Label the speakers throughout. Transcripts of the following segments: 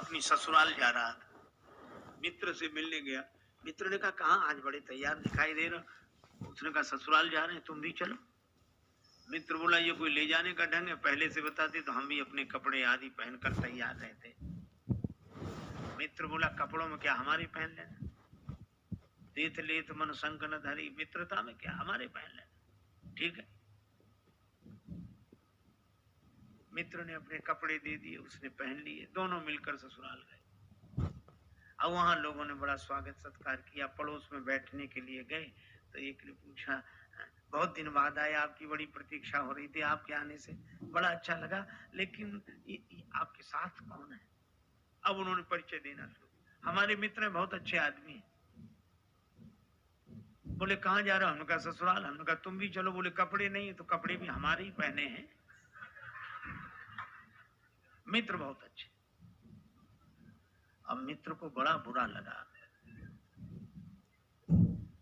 Speaker 1: अपनी ससुराल जा रहा था, मित्र से मिलने गया। मित्र ने कहा कहाँ आज बड़े तैयार दिखाई दे रहे। उसने कहा ससुराल जा रहे हैं, तुम भी चलो। मित्र बोला ये कोई ले जाने का ढंग है, पहले से बताते तो हम भी अपने कपड़े आदि पहनकर तैयार रहते। मित्र बोला कपड़ों में क्या हमारे पहन लेना, देत लेत मन संग न धरी, मित्रता में क्या हमारे पहन लेना, ठीक है। मित्र ने अपने कपड़े दे दिए, उसने पहन लिए, दोनों मिलकर ससुराल गए। अब वहां लोगों ने बड़ा स्वागत सत्कार किया। पड़ोस में बैठने के लिए गए तो एक ने पूछा बहुत दिन बाद आए, आपकी बड़ी प्रतीक्षा हो रही थी, आपके आने से बड़ा अच्छा लगा, लेकिन ये आपके साथ कौन है। अब उन्होंने परिचय देना शुरू, हमारे मित्र हैं, बहुत अच्छे आदमी हैं। बोले कहाँ जा रहे हो, हमने कहा ससुराल। हमने कहा तुम भी चलो। बोले कपड़े नहीं है, तो कपड़े भी हमारे ही पहने हैं। मित्र बहुत अच्छे। अब मित्र को बड़ा बुरा लगा।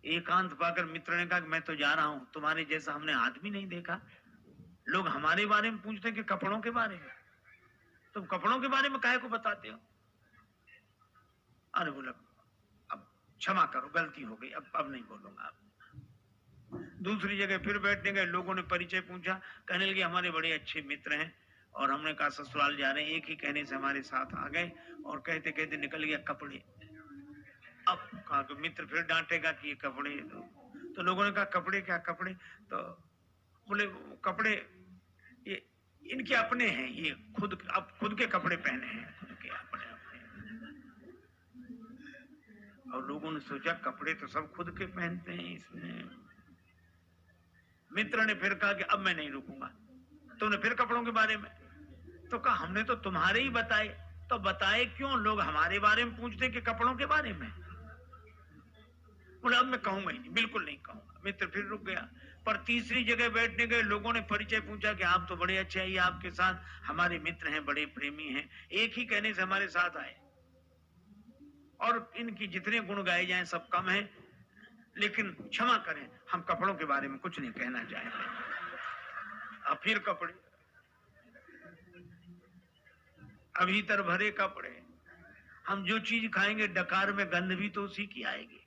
Speaker 1: एकांत पाकर मित्र ने कहा मैं तो जा रहा हूं, तुम्हारे जैसा हमने आदमी नहीं देखा। लोग हमारे बारे में पूछते हैं कि कपड़ों के बारे में, तुम कपड़ों के बारे में काहे को बताते हो। अरे बोला अब क्षमा करो, गलती हो गई, अब नहीं बोलूंगा। दूसरी जगह फिर बैठने गए, लोगों ने परिचय पूछा, कहने लगे हमारे बड़े अच्छे मित्र हैं, और हमने कहा ससुराल जा रहे हैं। एक ही कहने से हमारे साथ आ गए, और कहते कहते निकल गया कपड़े। अब कहा तो मित्र फिर डांटेगा कि ये कपड़े, तो लोगों ने कहा कपड़े क्या कपड़े, तो बोले कपड़े ये इनके अपने हैं, ये खुद के कपड़े पहने हैं, खुद के अपने। और लोगों ने सोचा कपड़े तो सब खुद के पहनते हैं इसमें। मित्र ने फिर कहा कि अब मैं नहीं रुकूंगा। तुमने फिर कपड़ों के बारे में, तो कहा हमने तो तुम्हारे ही बताए। तो बताए क्यों, लोग हमारे बारे में पूछते कि कपड़ों के बारे में। बोले अब मैं कहूंगा ही नहीं, बिल्कुल नहीं कहूंगा। मित्र फिर रुक गया। पर तीसरी जगह बैठने गए, लोगों ने परिचय पूछा कि आप तो बड़े अच्छे हैं, आपके साथ हमारे मित्र हैं, बड़े प्रेमी हैं, एक ही कहने से हमारे साथ आए, और इनकी जितने गुण गाए जाएं सब कम है, लेकिन क्षमा करें, हम कपड़ों के बारे में कुछ नहीं कहना चाहेंगे। अब फिर कपड़े, अब भीतर भरे कपड़े। हम जो चीज खाएंगे डकार में गंध भी तो उसी की आएगी,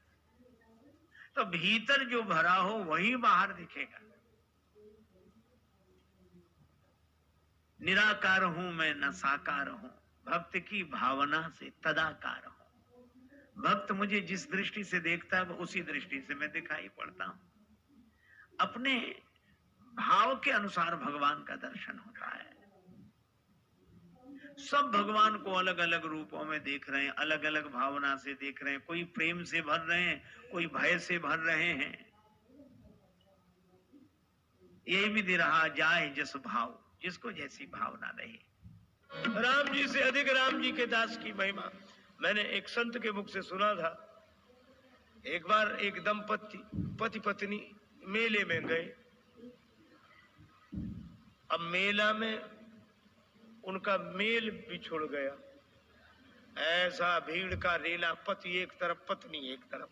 Speaker 1: तो भीतर जो भरा हो वही बाहर दिखेगा। निराकार हूं मैं न साकार हूं, भक्त की भावना से तदाकार हूं। भक्त मुझे जिस दृष्टि से देखता है वो उसी दृष्टि से मैं दिखाई पड़ता हूं। अपने भाव के अनुसार भगवान का दर्शन होता है। सब भगवान को अलग अलग रूपों में देख रहे हैं, अलग अलग भावना से देख रहे हैं। कोई प्रेम से भर रहे हैं, कोई भय से भर रहे हैं। यही भी दे रहा जाए जस भाव, जिसको जैसी भावना रहे। राम जी से अधिक राम जी के दास की महिमा मैंने एक संत के मुख से सुना था। एक बार एक दंपति पति पत्नी मेले में गए। अब मेला में उनका मेल बिछुड़ गया। ऐसा भीड़ का रेला, पति एक तरफ पत्नी एक तरफ।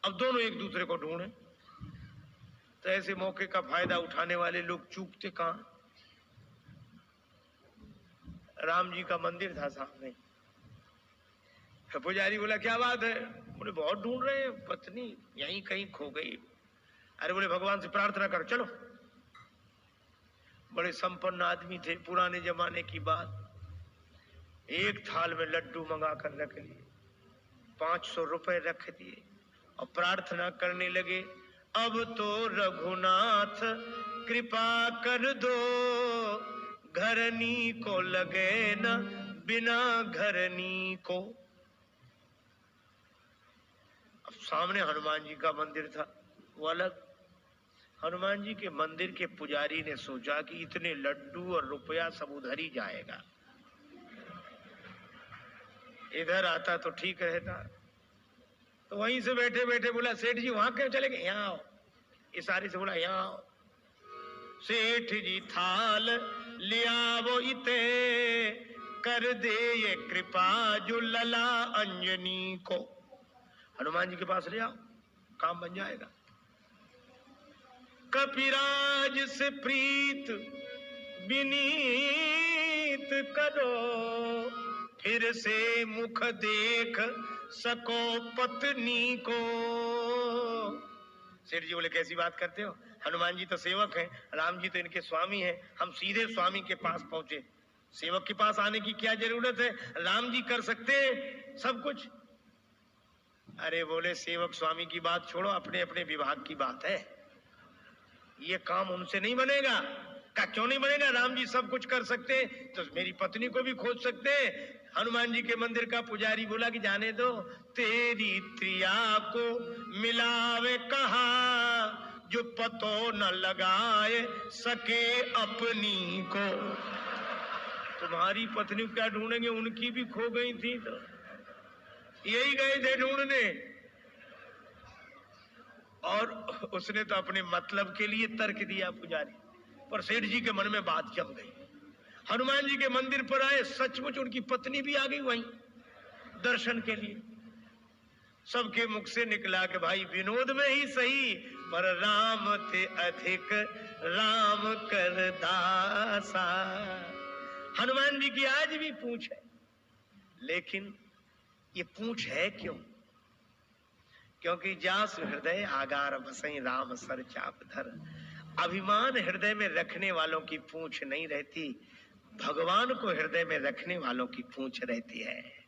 Speaker 1: अब दोनों एक दूसरे को ढूंढे, तो ऐसे मौके का फायदा उठाने वाले लोग चूकते कहां। राम जी का मंदिर था सामने। पुजारी बोला क्या बात है। बोले बहुत ढूंढ रहे हैं, पत्नी यहीं कहीं खो गई। अरे बोले भगवान से प्रार्थना कर चलो। बड़े संपन्न आदमी थे, पुराने जमाने की बात। एक थाल में लड्डू मंगा कर रख लिए, 500 रुपए रख दिए और प्रार्थना करने लगे, अब तो रघुनाथ कृपा कर दो, घरनी को लगे न बिना घरनी को। अब सामने हनुमान जी का मंदिर था, वो अलग। हनुमान जी के मंदिर के पुजारी ने सोचा कि इतने लड्डू और रुपया सब उधर ही जाएगा, इधर आता तो ठीक रहता। तो वहीं से बैठे बैठे बोला सेठ जी वहां क्यों चले गए, यहाँ आओ। इशारे से बोला यहाँ आओ। सेठ जी थाल लिया वो इते, कर दे ये कृपा जो लला अंजनी को। हनुमान जी के पास ले आओ, काम बन जाएगा। कपिराज से प्रीत विनीत करो,
Speaker 2: फिर से मुख देख सको पत्नी को। सेठ जी बोले कैसी बात करते हो, हनुमान जी तो सेवक हैं, राम जी तो इनके स्वामी हैं, हम सीधे स्वामी के पास पहुंचे, सेवक के पास आने की क्या जरूरत है, राम जी कर सकते हैं सब कुछ। अरे बोले सेवक स्वामी की बात छोड़ो, अपने अपने विभाग की बात है, ये काम उनसे नहीं बनेगा। क्या क्यों नहीं बनेगा, राम जी सब कुछ कर सकते हैं तो मेरी पत्नी को भी खोज सकते हैं। हनुमान जी के मंदिर का पुजारी बोला कि जाने दो, तेरी त्रिया को मिलावे कहा, जो पतो न लगाए सके अपनी को। तुम्हारी पत्नी क्या ढूंढेंगे, उनकी भी खो गई थी तो यही गए थे ढूंढने। और उसने तो अपने मतलब के लिए तर्क दिया पुजारी, पर सेठ जी के मन में बात जम गई। हनुमान जी के मंदिर पर आए, सचमुच उनकी पत्नी भी आ गई वहीं दर्शन के लिए। सबके मुख से निकला कि भाई विनोद में ही सही, पर राम ते अधिक राम कर दासा। हनुमान जी की आज भी पूंछ है, लेकिन ये पूंछ है क्यों? क्योंकि जास हृदय आगार बसई राम सर चाप धर। अभिमान हृदय में रखने वालों की पूंछ नहीं रहती, भगवान को हृदय में रखने वालों की पूंछ रहती है।